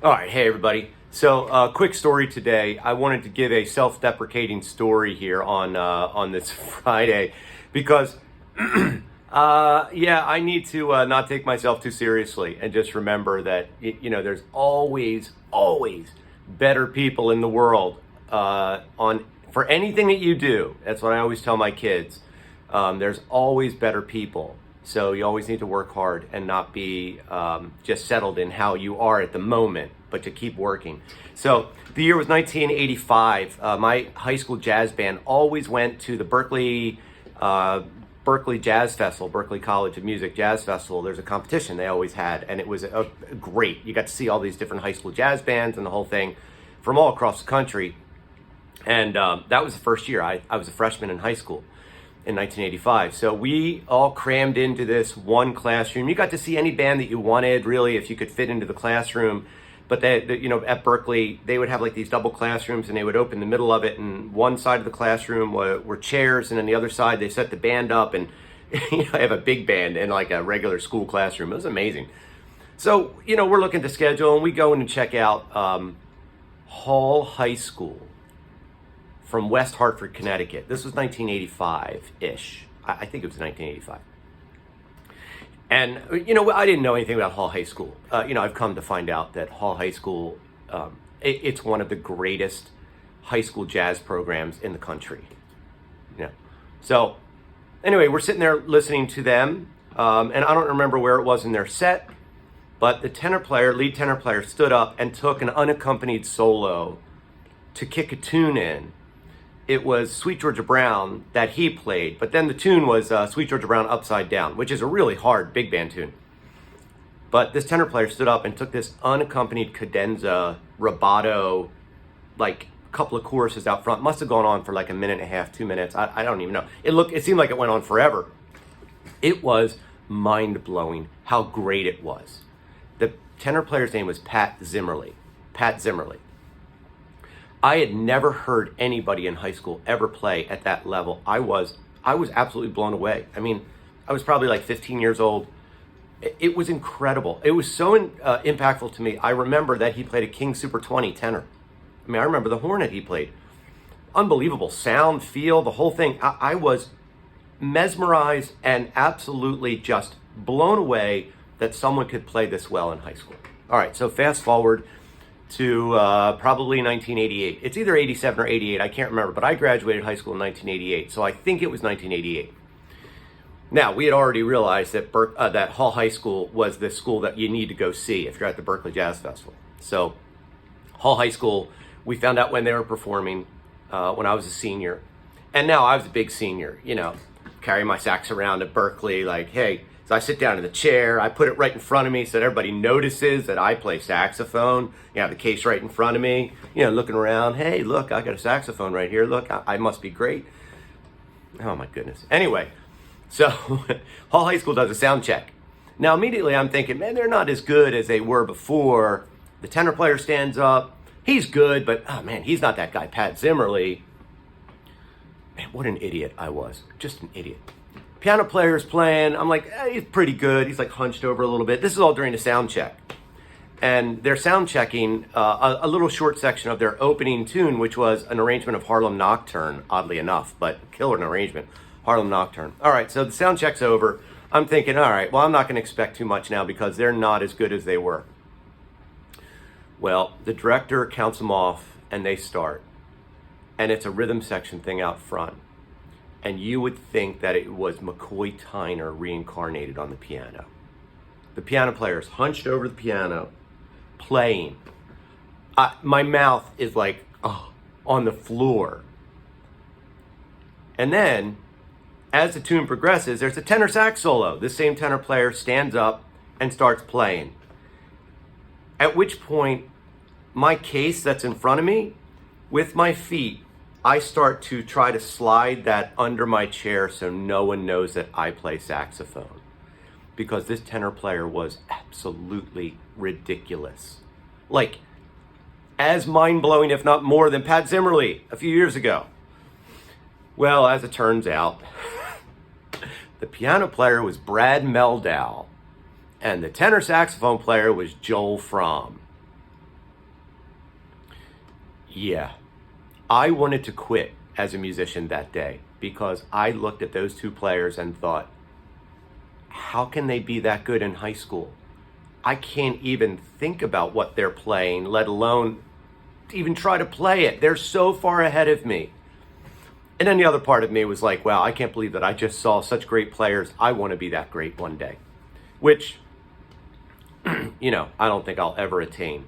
All right, hey everybody. So, quick story today. I wanted to give a self-deprecating story here on this Friday, because I need to not take myself too seriously and just remember that there's always better people in the world on for anything that you do. That's what I always tell my kids. There's always better people. So you always need to work hard and not be just settled in how you are at the moment, but to keep working. So the year was 1985. My high school jazz band always went to the Berkeley Jazz Festival, Berkeley College of Music Jazz Festival. There's a competition they always had, and it was great. You got to see all these different high school jazz bands and the whole thing from all across the country. And that was the first year. I was a freshman in high school in 1985. So we all crammed into this one classroom. You got to see any band that you wanted, really, if you could fit into the classroom. But at Berkeley, they would have like these double classrooms, and they would open the middle of it, and one side of the classroom were chairs, and then the other side they set the band up, and I have a big band in like a regular school classroom. It was amazing. So we're looking at the schedule, and we go in and check out Hall High School from West Hartford, Connecticut. This was 1985-ish. I think it was 1985. And, I didn't know anything about Hall High School. I've come to find out that Hall High School, it's one of the greatest high school jazz programs in the country. So, anyway, we're sitting there listening to them, and I don't remember where it was in their set, but the lead tenor player, stood up and took an unaccompanied solo to kick a tune in. It was Sweet Georgia Brown that he played, but then the tune was Sweet Georgia Brown Upside Down, which is a really hard big band tune. But this tenor player stood up and took this unaccompanied cadenza, rubato, like a couple of choruses out front. Must have gone on for like a minute and a half, 2 minutes. I don't even know. It seemed like it went on forever. It was mind-blowing how great it was. The tenor player's name was Pat Zimmerly. Pat Zimmerly. I had never heard anybody in high school ever play at that level. I was absolutely blown away. I mean, I was probably like 15 years old. It was incredible. It was so impactful to me. I remember that he played a King Super 20 tenor. I mean, I remember the horn that he played. Unbelievable sound, feel, the whole thing. I was mesmerized and absolutely just blown away that someone could play this well in high school. All right, so fast forward to probably 1988. It's either 87 or 88, I can't remember, but I graduated high school in 1988, so I think it was 1988. Now, we had already realized that that Hall High School was the school that you need to go see if you're at the Berkeley Jazz Festival. So, Hall High School, we found out when they were performing when I was a senior. And now I was a big senior, carrying my sax around at Berkeley, like, hey. So I sit down in the chair, I put it right in front of me so that everybody notices that I play saxophone. You have the case right in front of me, looking around. Hey, look, I got a saxophone right here. Look, I must be great. Oh my goodness. Anyway, so Hall High School does a sound check. Now immediately I'm thinking, man, they're not as good as they were before. The tenor player stands up. He's good, but oh man, he's not that guy, Pat Zimmerly. Man, what an idiot I was. Just an idiot. Piano player's playing. I'm like, he's pretty good. He's like hunched over a little bit. This is all during the sound check. And they're sound checking a little short section of their opening tune, which was an arrangement of Harlem Nocturne, oddly enough, but killer an arrangement, Harlem Nocturne. All right, so the sound check's over. I'm thinking, all right, well, I'm not going to expect too much now because they're not as good as they were. Well, the director counts them off, and they start. And it's a rhythm section thing out front. And you would think that it was McCoy Tyner reincarnated on the piano. The piano player is hunched over the piano, playing. My mouth is like on the floor. And then, as the tune progresses, there's a tenor sax solo. This same tenor player stands up and starts playing. At which point, my case that's in front of me, with my feet, I start to try to slide that under my chair so no one knows that I play saxophone. Because this tenor player was absolutely ridiculous. Like, as mind-blowing, if not more, than Pat Zimmerly a few years ago. Well, as it turns out, the piano player was Brad Meldow, and the tenor saxophone player was Joel Fromm. Yeah. I wanted to quit as a musician that day because I looked at those two players and thought, how can they be that good in high school? I can't even think about what they're playing, let alone even try to play it. They're so far ahead of me. And then the other part of me was like, wow, I can't believe that I just saw such great players. I want to be that great one day, which, I don't think I'll ever attain.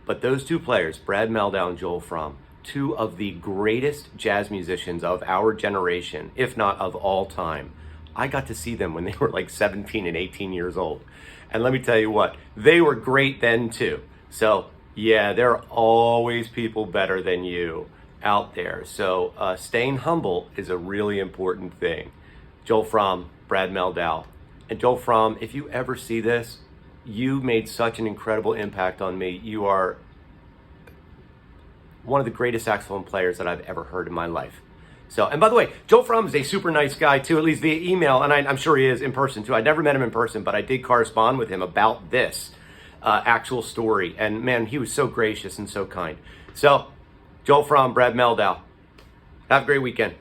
But those two players, Brad Mehldau and Joel Fromm, two of the greatest jazz musicians of our generation, if not of all time. I got to see them when they were like 17 and 18 years old. And let me tell you what, they were great then too. So yeah, there are always people better than you out there. So staying humble is a really important thing. Joel Fromm, Brad Mehldau. And Joel Fromm, if you ever see this, you made such an incredible impact on me. You are one of the greatest saxophone players that I've ever heard in my life. So, and by the way, Joel Fromm is a super nice guy too, at least via email, and I'm sure he is in person too. I never met him in person, but I did correspond with him about this actual story. And man, he was so gracious and so kind. So, Joel Fromm, Brad Mehldau. Have a great weekend.